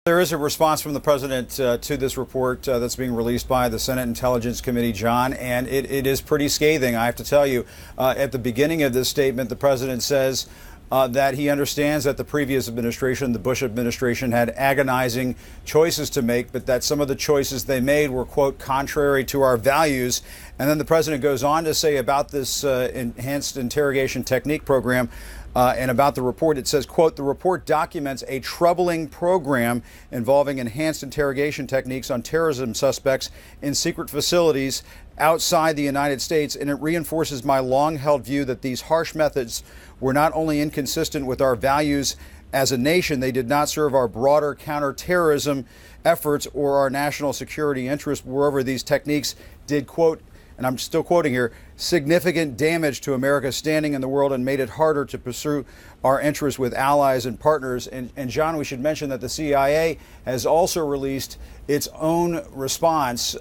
There is a response from the president to this report that's being released by the Senate Intelligence Committee, John, and it is pretty scathing, I have to tell you. At the beginning of this statement, the president says that he understands that the previous administration, the Bush administration, had agonizing choices to make, but that some of the choices they made were, quote, contrary to our values. And then the president goes on to say about this enhanced interrogation technique program, and about the report, it says, quote, the report documents a troubling program involving enhanced interrogation techniques on terrorism suspects in secret facilities outside the United States, and it reinforces my long-held view that these harsh methods were not only inconsistent with our values as a nation, they did not serve our broader counterterrorism efforts or our national security interests. Moreover, these techniques did, quote, and I'm still quoting here, significant damage to America's standing in the world and made it harder to pursue our interests with allies and partners. And John, we should mention that the CIA has also released its own response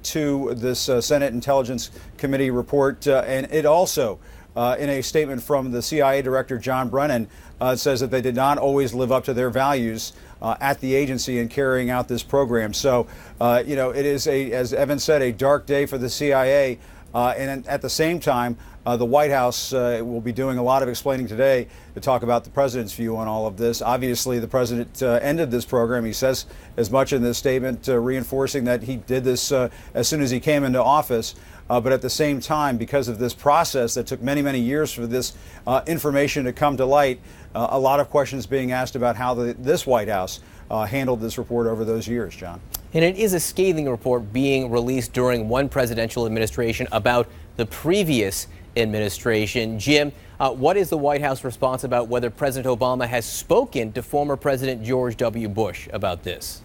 to this Senate Intelligence Committee report. And it also, in a statement from the CIA Director John Brennan, says that they did not always live up to their values at the agency in carrying out this program. So, it is, as Evan said, a dark day for the CIA. And at the same time, the White House will be doing a lot of explaining today to talk about the president's view on all of this. Obviously, the president ended this program. He says as much in this statement, reinforcing that he did this as soon as he came into office. But at the same time, because of this process that took many, many years for this information to come to light, a lot of questions being asked about how this White House handled this report over those years, John. And it is a scathing report being released during one presidential administration about the previous administration. Jim, what is the White House response about whether President Obama has spoken to former President George W. Bush about this?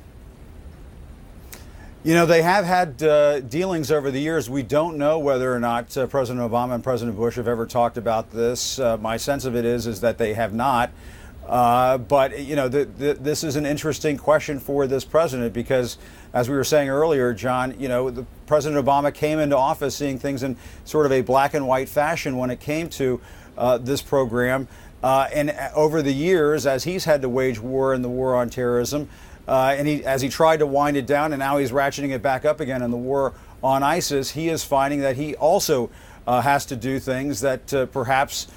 You know, they have had dealings over the years. We don't know whether or not President Obama and President Bush have ever talked about this. My sense of it is that they have not. But, this is an interesting question for this president because, as we were saying earlier, John, President Obama came into office seeing things in sort of a black and white fashion when it came to this program. And over the years, as he's had to wage war in the war on terrorism, as he tried to wind it down, and now he's ratcheting it back up again in the war on ISIS, he is finding that he also has to do things that perhaps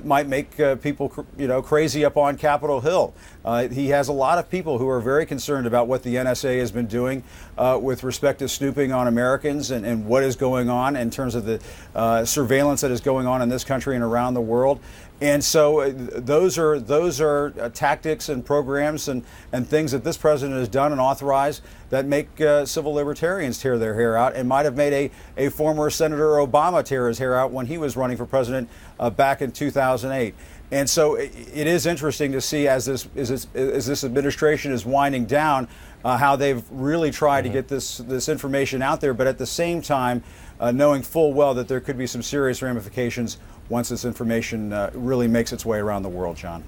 might make people, crazy up on Capitol Hill. He has a lot of people who are very concerned about what the NSA has been doing with respect to snooping on Americans and what is going on in terms of the surveillance that is going on in this country and around the world. And so those are tactics and programs and things that this president has done and authorized that make civil libertarians tear their hair out, and might have made a former Senator Obama tear his hair out when he was running for president back in 2008. And so it is interesting to see as this administration is winding down how they've really tried to get this information out there, but at the same time knowing full well that there could be some serious ramifications once this information really makes its way around the world, John.